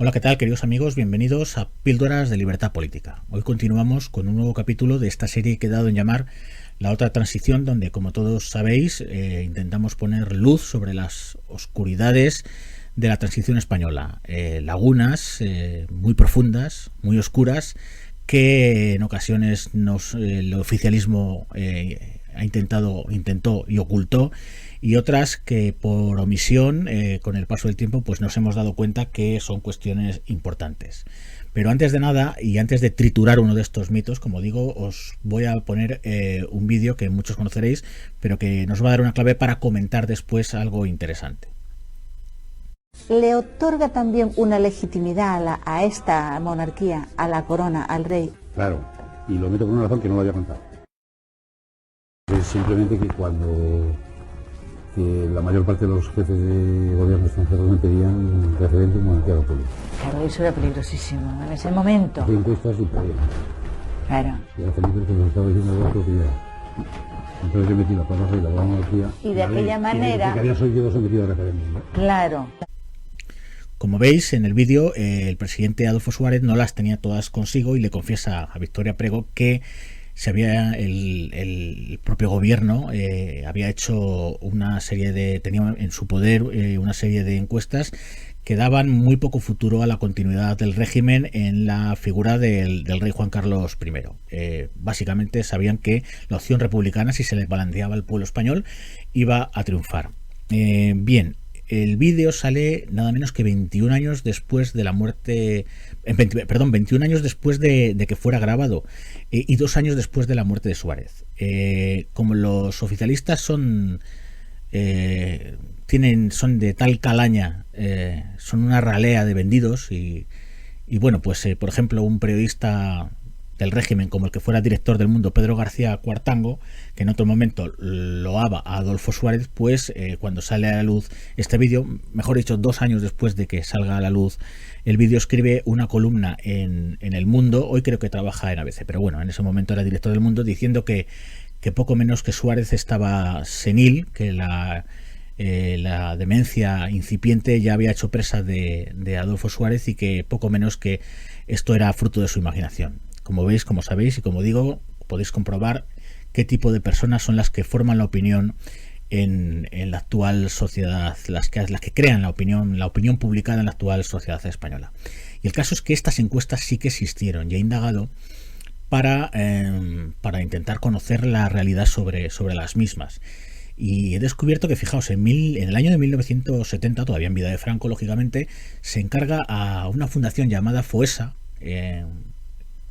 Hola, ¿qué tal, queridos amigos? Bienvenidos a Píldoras de Libertad Política. Hoy continuamos con un nuevo capítulo de esta serie que he dado en llamar La Otra Transición, donde, como todos sabéis, intentamos poner luz sobre las oscuridades de la transición española. Lagunas muy profundas, muy oscuras, que en ocasiones el oficialismo intentó y ocultó, y otras que por omisión, con el paso del tiempo, pues nos hemos dado cuenta que son cuestiones importantes. Pero antes de nada, y antes de triturar uno de estos mitos, como digo, os voy a poner un vídeo que muchos conoceréis, pero que nos va a dar una clave para comentar después algo interesante. ¿Le otorga también una legitimidad a esta monarquía, a la corona, al rey? Claro, y lo meto por una razón que no lo había contado. Es simplemente que la mayor parte de los jefes de gobierno extranjeros me pedían referéndum monarquía república. Claro, eso era peligrosísimo en ese momento. Hacía encuestas y podía. Claro. Y era Felipe que me estaba diciendo de la propiedad. Entonces yo metí la palabra y la monarquía. Y de aquella manera... Y que había sido sometido a referéndum, ¿no? Claro. Como veis en el vídeo, el presidente Adolfo Suárez no las tenía todas consigo y le confiesa a Victoria Prego que el propio gobierno había hecho tenía en su poder una serie de encuestas que daban muy poco futuro a la continuidad del régimen en la figura del rey Juan Carlos I. Básicamente sabían que la opción republicana, si se le balanceaba al pueblo español, iba a triunfar. Bien. El vídeo sale nada menos que 21 años después de la muerte, 21 años después de que fuera grabado y 2 años después de la muerte de Suárez. Como los oficialistas son de tal calaña, son una ralea de vendidos y bueno, pues por ejemplo un periodista del régimen como el que fuera director del Mundo, Pedro García Cuartango, que en otro momento loaba a Adolfo Suárez, pues cuando sale a la luz este vídeo, mejor dicho 2 años después de que salga a la luz el vídeo, escribe una columna en El Mundo. Hoy creo que trabaja en ABC, pero bueno, en ese momento era director del Mundo, diciendo que poco menos que Suárez estaba senil, que la demencia incipiente ya había hecho presa de Adolfo Suárez y que poco menos que esto era fruto de su imaginación. Como veis, como sabéis y como digo, podéis comprobar qué tipo de personas son las que forman la opinión en la actual sociedad, las que crean la opinión publicada en la actual sociedad española. Y el caso es que estas encuestas sí que existieron y he indagado para intentar conocer la realidad sobre las mismas. Y he descubierto que, fijaos, en el año de 1970, todavía en vida de Franco, lógicamente, se encarga a una fundación llamada FOESA,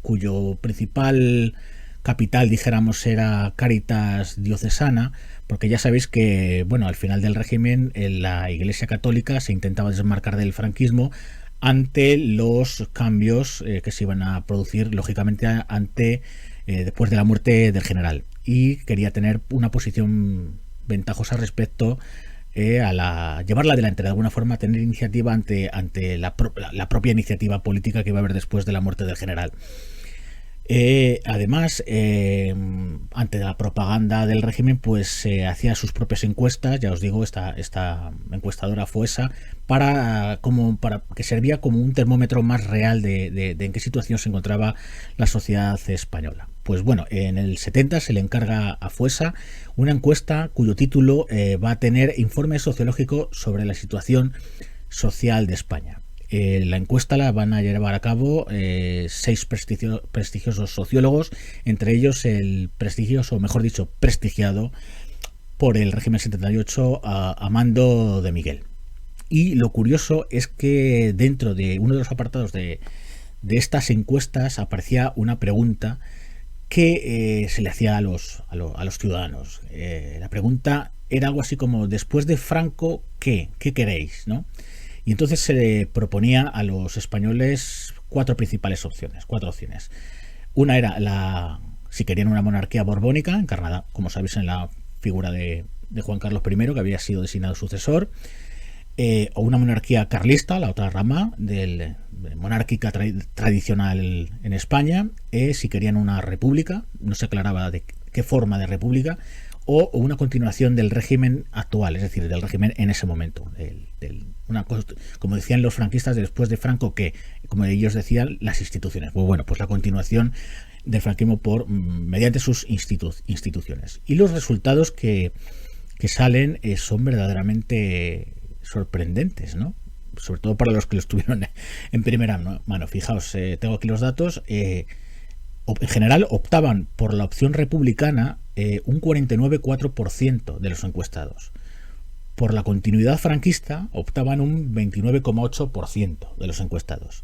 cuyo principal capital, dijéramos, era Cáritas Diocesana, porque ya sabéis que, bueno, al final del régimen la Iglesia Católica se intentaba desmarcar del franquismo ante los cambios que se iban a producir, lógicamente, después de la muerte del general, y quería tener una posición ventajosa respecto a llevarla adelante, de alguna forma tener iniciativa ante la propia iniciativa política que iba a haber después de la muerte del general. Además, ante la propaganda del régimen, pues hacía sus propias encuestas, ya os digo, esta encuestadora FOESA, para que servía como un termómetro más real de en qué situación se encontraba la sociedad española. Pues bueno, en el 70 se le encarga a FOESA una encuesta cuyo título va a tener Informe sociológico sobre la situación social de España. La encuesta la van a llevar a cabo 6 prestigiosos sociólogos, entre ellos el prestigioso, o mejor dicho, prestigiado por el régimen 78, Amando de Miguel. Y lo curioso es que dentro de uno de los apartados de estas encuestas aparecía una pregunta que se le hacía a los ciudadanos. La pregunta era algo así como: después de Franco, ¿qué queréis?, ¿no? Y entonces se le proponía a los españoles 4 opciones. Una era si querían una monarquía borbónica, encarnada, como sabéis, en la figura de Juan Carlos I, que había sido designado sucesor, o una monarquía carlista, la otra rama del monárquica tradicional en España, si querían una república, no se aclaraba de qué forma de república, o una continuación del régimen actual, es decir, del régimen en ese momento. Como decían los franquistas después de Franco, que, como ellos decían, las instituciones. Pues bueno, pues la continuación del franquismo mediante sus instituciones. Y los resultados que salen son verdaderamente sorprendentes, ¿no? Sobre todo para los que lo estuvieron en primera mano. Fijaos, tengo aquí los datos. En general optaban por la opción republicana un 49,4% de los encuestados. Por la continuidad franquista optaban un 29,8% de los encuestados.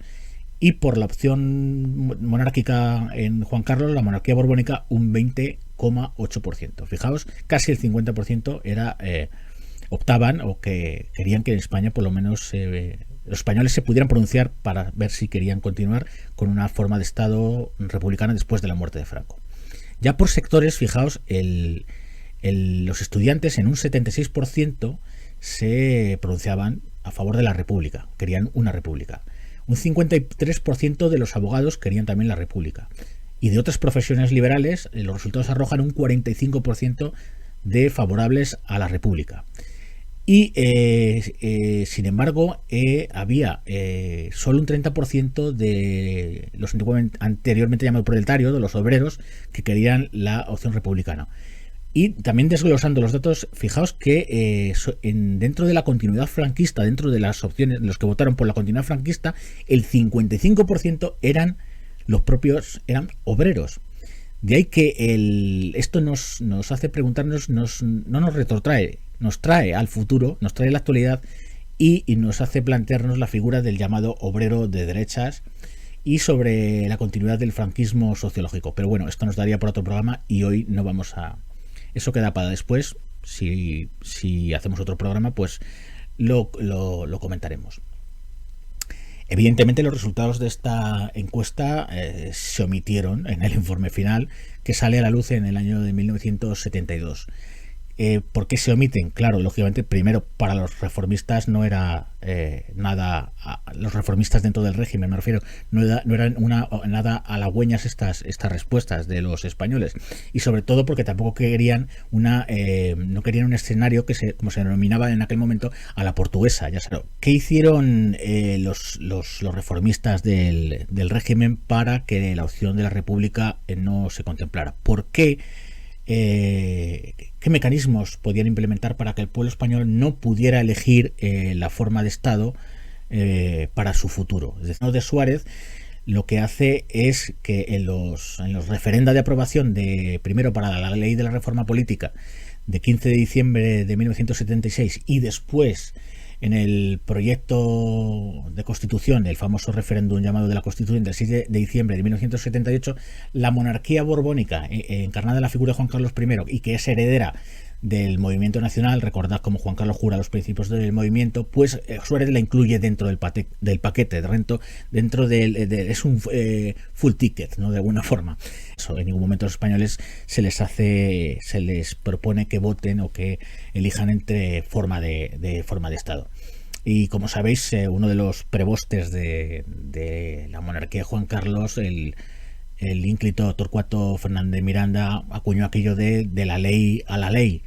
Y por la opción monárquica en Juan Carlos, la monarquía borbónica, un 20,8%. Fijaos, casi el 50% optaban o que querían que en España por lo menos los españoles se pudieran pronunciar para ver si querían continuar con una forma de Estado republicana después de la muerte de Franco. Ya por sectores, fijaos, los estudiantes en un 76% se pronunciaban a favor de la república, querían una república. Un 53% de los abogados querían también la república. Y de otras profesiones liberales, los resultados arrojan un 45% de favorables a la república. Y sin embargo había solo un 30% de los anteriormente llamados proletarios, de los obreros, que querían la opción republicana. Y también desglosando los datos, fijaos que dentro de la continuidad franquista, dentro de las opciones, los que votaron por la continuidad franquista, el 55% eran obreros. De ahí que esto nos hace preguntarnos, no nos retrotrae, nos trae al futuro, nos trae a la actualidad y nos hace plantearnos la figura del llamado obrero de derechas y sobre la continuidad del franquismo sociológico. Pero bueno, esto nos daría por otro programa y hoy no vamos a... Eso queda para después. Si hacemos otro programa, pues lo comentaremos. Evidentemente los resultados de esta encuesta se omitieron en el informe final que sale a la luz en el año de 1972. ¿Por qué se omiten? Claro, lógicamente, primero, para los reformistas no era nada, los reformistas dentro del régimen, me refiero, no eran nada halagüeñas estas respuestas de los españoles, y sobre todo porque tampoco querían no querían un escenario como se denominaba en aquel momento, a la portuguesa. Ya sabes, ¿qué hicieron los reformistas del régimen para que la opción de la república no se contemplara? ¿Por qué? ¿Qué mecanismos podían implementar para que el pueblo español no pudiera elegir la forma de Estado para su futuro? Es decir, de Suárez lo que hace es que en los referenda de aprobación primero para la ley de la reforma política de 15 de diciembre de 1976 y después en el proyecto de constitución, el famoso referéndum llamado de la Constitución del 6 de diciembre de 1978, la monarquía borbónica, encarnada en la figura de Juan Carlos I y que es heredera del movimiento nacional, recordad cómo Juan Carlos jura los principios del movimiento, pues Suárez la incluye dentro del paquete de rento, es un full ticket, ¿no? De alguna forma. Eso, en ningún momento a los españoles se les propone que voten o que elijan entre forma de Estado. Y como sabéis, uno de los prebostes de la monarquía de Juan Carlos, el ínclito Torcuato Fernández Miranda, acuñó aquello de la ley a la ley,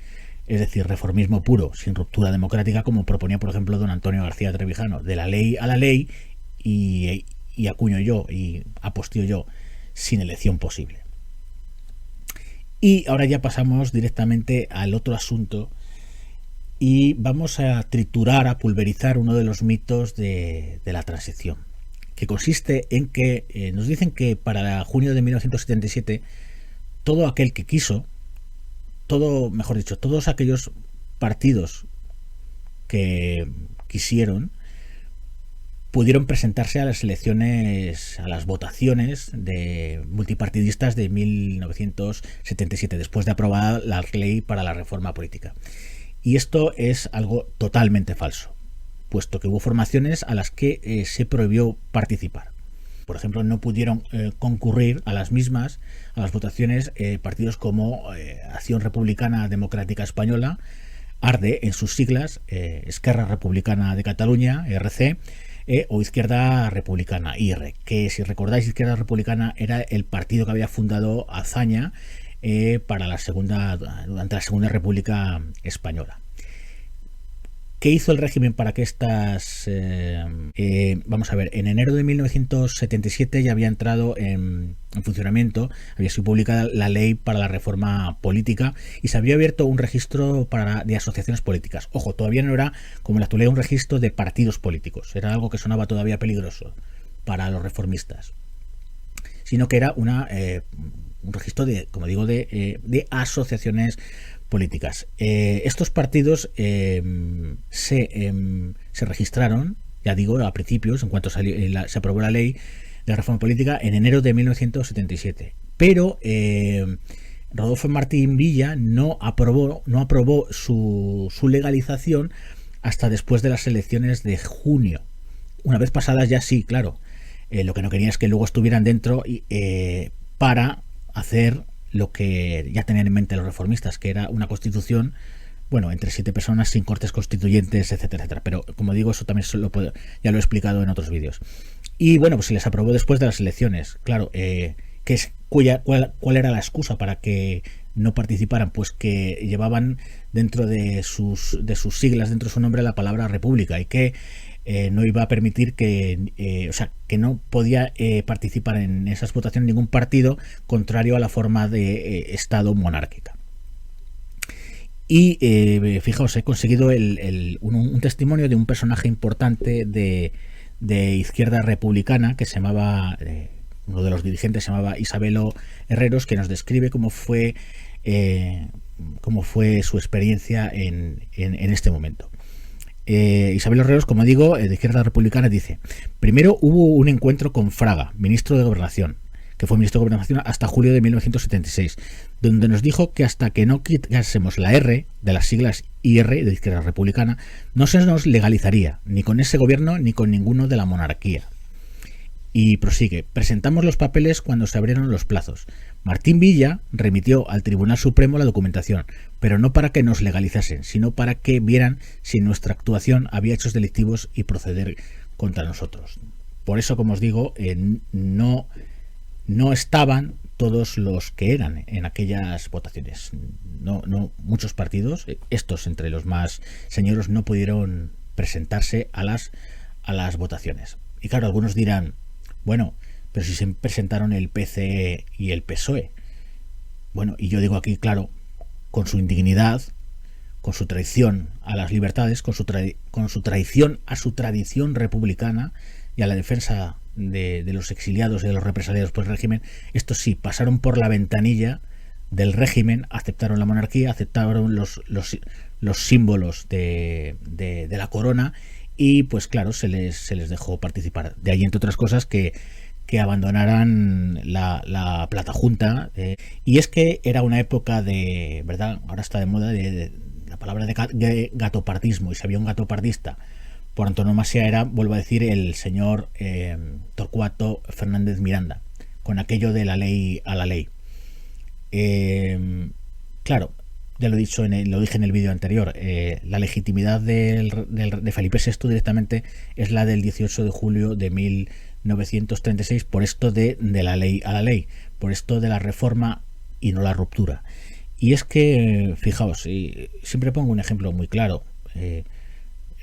es decir, reformismo puro, sin ruptura democrática, como proponía, por ejemplo, don Antonio García Trevijano, de la ley a la ley, y acuño yo, y apostillo yo, sin elección posible. Y ahora ya pasamos directamente al otro asunto, y vamos a triturar, a pulverizar uno de los mitos de la transición, que consiste en que nos dicen que para junio de 1977 todo aquel que quiso, todos aquellos partidos que quisieron pudieron presentarse a las elecciones, a las votaciones de multipartidistas de 1977, después de aprobada la ley para la reforma política. Y esto es algo totalmente falso, puesto que hubo formaciones a las que se prohibió participar. Por ejemplo, no pudieron concurrir a las votaciones partidos como Acción Republicana Democrática Española, ARDE en sus siglas, Esquerra Republicana de Cataluña, ERC, o Izquierda Republicana, IR, que si recordáis, Izquierda Republicana era el partido que había fundado Azaña durante la Segunda República Española. ¿Qué hizo el régimen para que estas... vamos a ver, en enero de 1977 ya había entrado en funcionamiento, había sido publicada la ley para la reforma política y se había abierto un registro de asociaciones políticas. Ojo, todavía no era, como en la actualidad, un registro de partidos políticos. Era algo que sonaba todavía peligroso para los reformistas. Sino que era un registro de, como digo, de asociaciones políticas. Estos partidos se registraron, ya digo, a principios, en cuanto se aprobó la ley de reforma política en enero de 1977. Pero Rodolfo Martín Villa no aprobó su legalización hasta después de las elecciones de junio. Una vez pasadas ya sí, claro. Lo que no quería es que luego estuvieran dentro para hacer lo que ya tenían en mente los reformistas, que era una constitución, bueno, entre 7 personas, sin cortes constituyentes, etcétera, etcétera. Pero como digo, eso también ya lo he explicado en otros vídeos. Y bueno, pues se les aprobó después de las elecciones. Claro, ¿cuál era la excusa para que no participaran? Pues que llevaban dentro de sus siglas, dentro de su nombre, la palabra república, y que no iba a permitir que no podía participar en esas votaciones ningún partido contrario a la forma de Estado monárquica. Y fijaos, he conseguido un testimonio de un personaje importante de izquierda republicana que se llamaba, uno de los dirigentes se llamaba Isabelo Herreros, que nos describe cómo fue su experiencia en este momento. Isabel Herreros, como digo, de izquierda republicana, dice: primero hubo un encuentro con Fraga, ministro de Gobernación, que fue ministro de Gobernación hasta julio de 1976, donde nos dijo que hasta que no quitásemos la R de las siglas IR de izquierda republicana, no se nos legalizaría, ni con ese gobierno ni con ninguno de la monarquía. Y prosigue: presentamos los papeles cuando se abrieron los plazos. Martín Villa remitió al Tribunal Supremo la documentación, pero no para que nos legalizasen, sino para que vieran si nuestra actuación había hechos delictivos y proceder contra nosotros. Por eso, como os digo, no estaban todos los que eran en aquellas votaciones. No muchos partidos, estos entre los más señoros, no pudieron presentarse a las votaciones. Y claro, algunos dirán: bueno, pero si se presentaron el PCE y el PSOE. Bueno, y yo digo aquí, claro, con su indignidad, con su traición a las libertades, con su traición a su tradición republicana y a la defensa de los exiliados y de los represaliados por el régimen, estos sí pasaron por la ventanilla del régimen, aceptaron la monarquía, aceptaron los símbolos de la corona, y pues claro, se les dejó participar. De ahí, entre otras cosas, que abandonaran la Plata Junta. Y es que era una época de, ¿verdad? Ahora está de moda la palabra de gatopardismo, y si había un gatopardista por antonomasia era, vuelvo a decir, el señor Torcuato Fernández Miranda, con aquello de la ley a la ley. Claro, ya lo he dicho, lo dije en el vídeo anterior, la legitimidad de Felipe VI directamente es la del 18 de julio de 1936, por esto de la ley a la ley, por esto de la reforma y no la ruptura. Y es que, fijaos, siempre pongo un ejemplo muy claro,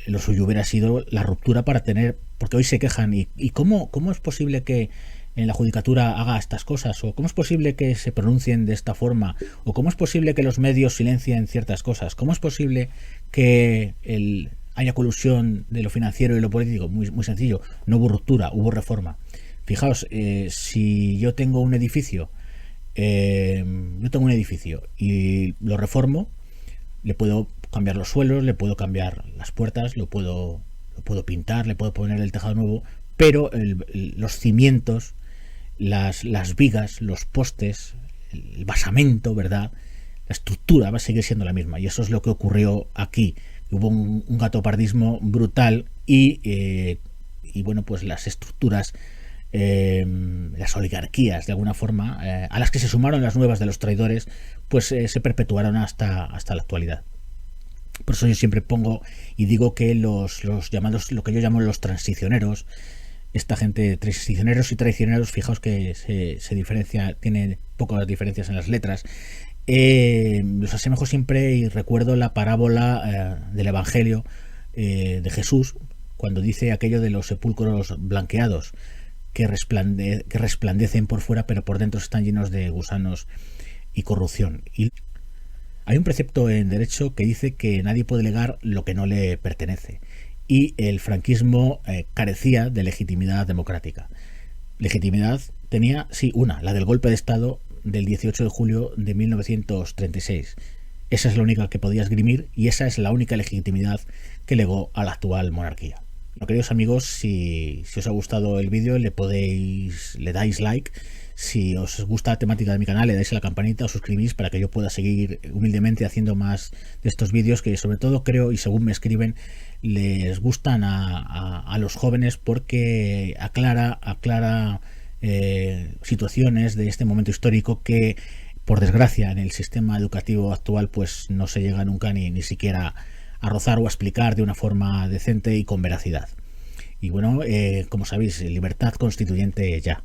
lo suyo hubiera sido la ruptura para tener, porque hoy se quejan, y ¿cómo es posible que en la judicatura haga estas cosas? ¿O cómo es posible que se pronuncien de esta forma? ¿O cómo es posible que los medios silencien ciertas cosas? ¿Cómo es posible que haya colusión de lo financiero y lo político? Muy, muy sencillo, no hubo ruptura, hubo reforma. Fijaos, si yo tengo un edificio, y lo reformo, le puedo cambiar los suelos, le puedo cambiar las puertas, lo puedo pintar, le puedo poner el tejado nuevo, pero los cimientos, las vigas, los postes, el basamento, ¿verdad? La estructura va a seguir siendo la misma, y eso es lo que ocurrió aquí. Hubo un gatopardismo brutal y bueno, pues las estructuras, las oligarquías, de alguna forma, a las que se sumaron las nuevas de los traidores, pues se perpetuaron hasta la actualidad. Por eso yo siempre pongo y digo que los llamados, lo que yo llamo los transicioneros, esta gente, traicioneros y traicioneros, fijaos que se diferencia, tiene pocas diferencias en las letras. Los asemejo siempre y recuerdo la parábola del Evangelio de Jesús, cuando dice aquello de los sepulcros blanqueados, que resplandecen por fuera, pero por dentro están llenos de gusanos y corrupción. Y hay un precepto en derecho que dice que nadie puede legar lo que no le pertenece. Y el franquismo carecía de legitimidad democrática. Legitimidad tenía, sí, una, la del golpe de Estado del 18 de julio de 1936. Esa es la única que podía esgrimir y esa es la única legitimidad que legó a la actual monarquía. Bueno, queridos amigos, si os ha gustado el vídeo le dais like. Si os gusta la temática de mi canal, le dais a la campanita, os suscribís para que yo pueda seguir humildemente haciendo más de estos vídeos que sobre todo creo, y según me escriben, les gustan a los jóvenes porque aclara situaciones de este momento histórico que, por desgracia, en el sistema educativo actual pues no se llega nunca ni siquiera a rozar o a explicar de una forma decente y con veracidad. Y bueno, como sabéis, libertad constituyente ya.